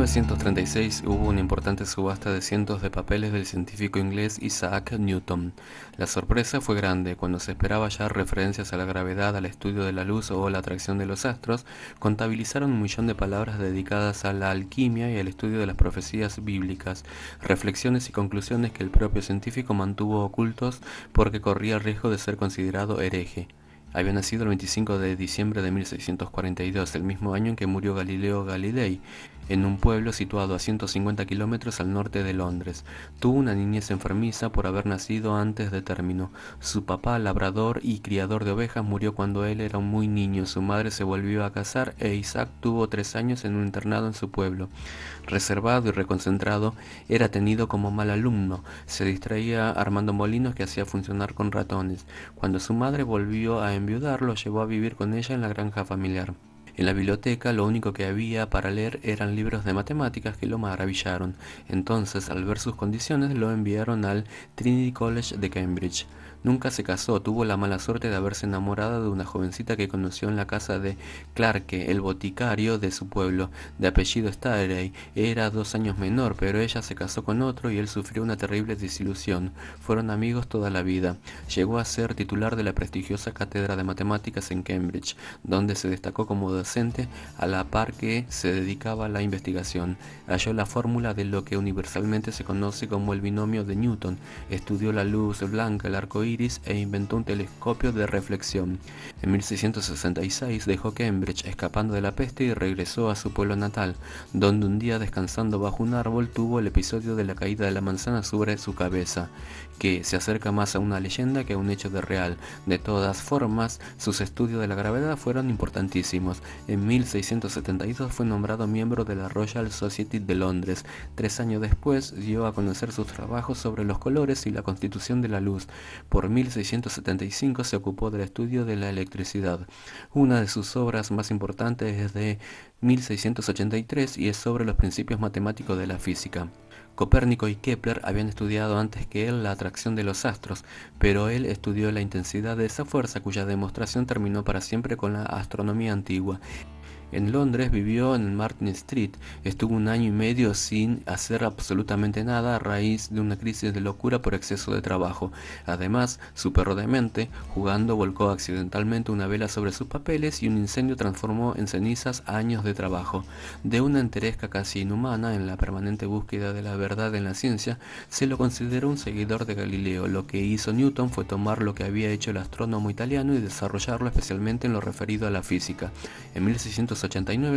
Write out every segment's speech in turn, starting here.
1936 hubo una importante subasta de cientos de papeles del científico inglés Isaac Newton. La sorpresa fue grande. Cuando se esperaba hallar referencias a la gravedad, al estudio de la luz o la atracción de los astros, contabilizaron 1 millón de palabras dedicadas a la alquimia y al estudio de las profecías bíblicas, reflexiones y conclusiones que el propio científico mantuvo ocultos porque corría el riesgo de ser considerado hereje. Había nacido el 25 de diciembre de 1642, el mismo año en que murió Galileo Galilei, en un pueblo situado a 150 kilómetros al norte de Londres. Tuvo una niñez enfermiza por haber nacido antes de término. Su papá, labrador y criador de ovejas, murió cuando él era muy niño. Su madre se volvió a casar e Isaac tuvo 3 años en un internado en su pueblo. Reservado y reconcentrado, era tenido como mal alumno. Se distraía armando molinos que hacía funcionar con ratones. Cuando su madre volvió a enviudar, lo llevó a vivir con ella en la granja familiar. En la biblioteca lo único que había para leer eran libros de matemáticas que lo maravillaron. Entonces, al ver sus condiciones, lo enviaron al Trinity College de Cambridge. Nunca se casó, tuvo la mala suerte de haberse enamorado de una jovencita que conoció en la casa de Clarke, el boticario de su pueblo, de apellido Starey. Era 2 años menor, pero ella se casó con otro y él sufrió una terrible desilusión. Fueron amigos toda la vida. Llegó a ser titular de la prestigiosa cátedra de matemáticas en Cambridge, donde se destacó como docente a la par que se dedicaba a la investigación. Halló la fórmula de lo que universalmente se conoce como el binomio de Newton, estudió la luz blanca, el arco iris e inventó un telescopio de reflexión. En 1666 dejó Cambridge escapando de la peste y regresó a su pueblo natal, donde un día descansando bajo un árbol tuvo el episodio de la caída de la manzana sobre su cabeza, que se acerca más a una leyenda que a un hecho de real. De todas formas, sus estudios de la gravedad fueron importantísimos. En 1672 fue nombrado miembro de la Royal Society de Londres. 3 años después dio a conocer sus trabajos sobre los colores y la constitución de la luz. Por 1675 se ocupó del estudio de la electricidad. Una de sus obras más importantes es de 1683 y es sobre los principios matemáticos de la física. Copérnico y Kepler habían estudiado antes que él la atracción de los astros, pero él estudió la intensidad de esa fuerza cuya demostración terminó para siempre con la astronomía antigua. En Londres vivió en Martin Street, estuvo 1 año y medio sin hacer absolutamente nada a raíz de una crisis de locura por exceso de trabajo. Además, su perro demente, jugando, volcó accidentalmente una vela sobre sus papeles y un incendio transformó en cenizas años de trabajo. De una entereza casi inhumana en la permanente búsqueda de la verdad en la ciencia, se lo consideró un seguidor de Galileo. Lo que hizo Newton fue tomar lo que había hecho el astrónomo italiano y desarrollarlo especialmente en lo referido a la física. En 1689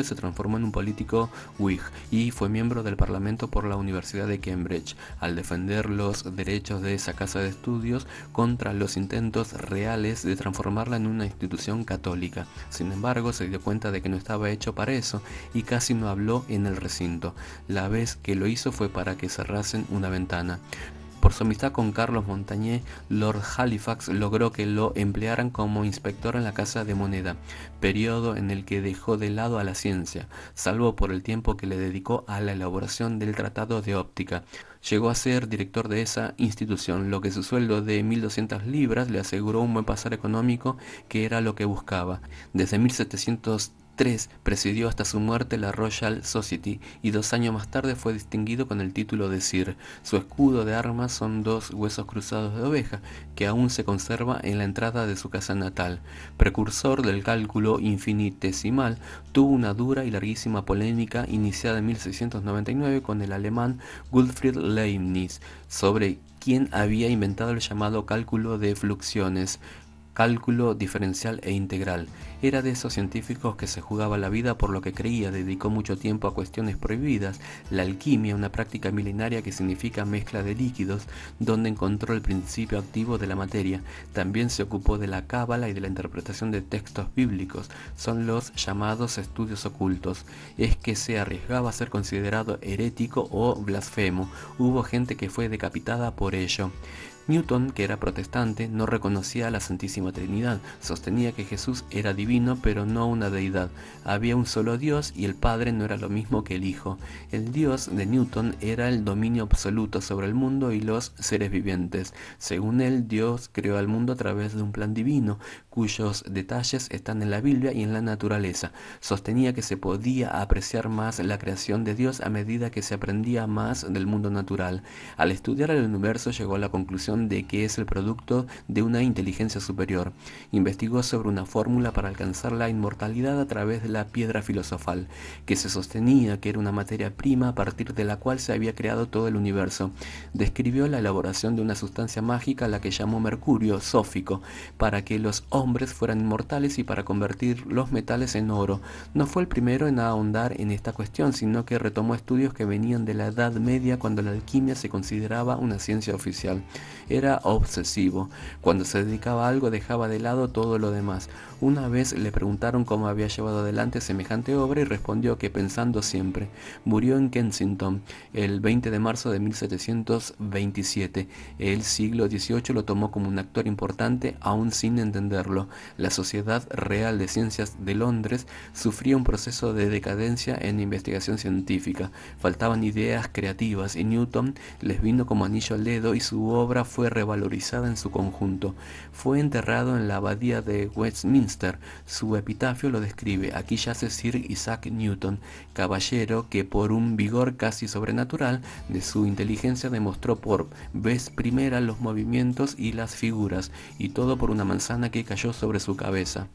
se transformó en un político Whig y fue miembro del Parlamento por la Universidad de Cambridge, al defender los derechos de esa casa de estudios contra los intentos reales de transformarla en una institución católica. Sin embargo, se dio cuenta de que no estaba hecho para eso y casi no habló en el recinto. La vez que lo hizo fue para que cerrasen una ventana. Por su amistad con Carlos Montagnier, Lord Halifax logró que lo emplearan como inspector en la Casa de Moneda, periodo en el que dejó de lado a la ciencia, salvo por el tiempo que le dedicó a la elaboración del Tratado de Óptica. Llegó a ser director de esa institución, lo que su sueldo de 1.200 libras le aseguró un buen pasar económico, que era lo que buscaba. Desde 1703 presidió hasta su muerte la Royal Society y 2 años más tarde fue distinguido con el título de Sir. Su escudo de armas son 2 huesos cruzados de oveja, que aún se conserva en la entrada de su casa natal. Precursor del cálculo infinitesimal, tuvo una dura y larguísima polémica iniciada en 1699 con el alemán Gottfried Leibniz sobre quién había inventado el llamado cálculo de fluxiones, cálculo diferencial e integral. Era de esos científicos que se jugaba la vida por lo que creía, dedicó mucho tiempo a cuestiones prohibidas, la alquimia, una práctica milenaria que significa mezcla de líquidos, donde encontró el principio activo de la materia. También se ocupó de la cábala y de la interpretación de textos bíblicos, son los llamados estudios ocultos. Es que se arriesgaba a ser considerado herético o blasfemo, hubo gente que fue decapitada por ello. Newton, que era protestante, no reconocía a la Santísima Trinidad, sostenía que Jesús era divino pero no una deidad. Había un solo Dios y el Padre no era lo mismo que el Hijo. El Dios de Newton era el dominio absoluto sobre el mundo y los seres vivientes. Según él, Dios creó al mundo a través de un plan divino, cuyos detalles están en la Biblia y en la naturaleza. Sostenía que se podía apreciar más la creación de Dios a medida que se aprendía más del mundo natural. Al estudiar el universo llegó a la conclusión de que es el producto de una inteligencia superior. Investigó sobre una fórmula para alcanzar la inmortalidad a través de la piedra filosofal, que se sostenía que era una materia prima a partir de la cual se había creado todo el universo. Describió la elaboración de una sustancia mágica a la que llamó mercurio, sófico, para que los hombres fueran inmortales y para convertir los metales en oro. No fue el primero en ahondar en esta cuestión, sino que retomó estudios que venían de la Edad Media, cuando la alquimia se consideraba una ciencia oficial. Era obsesivo. Cuando se dedicaba a algo dejaba de lado todo lo demás. Una vez le preguntaron cómo había llevado adelante semejante obra y respondió que pensando siempre. Murió en Kensington el 20 de marzo de 1727. El siglo XVIII lo tomó como un actor importante aún sin entenderlo. La Sociedad Real de Ciencias de Londres sufría un proceso de decadencia en investigación científica. Faltaban ideas creativas y Newton les vino como anillo al dedo y su obra fue revalorizada en su conjunto. Fue enterrado en la abadía de Westminster. Su epitafio lo describe: aquí yace Sir Isaac Newton, caballero que por un vigor casi sobrenatural de su inteligencia demostró por vez primera los movimientos y las figuras, y todo por una manzana que cayó sobre su cabeza.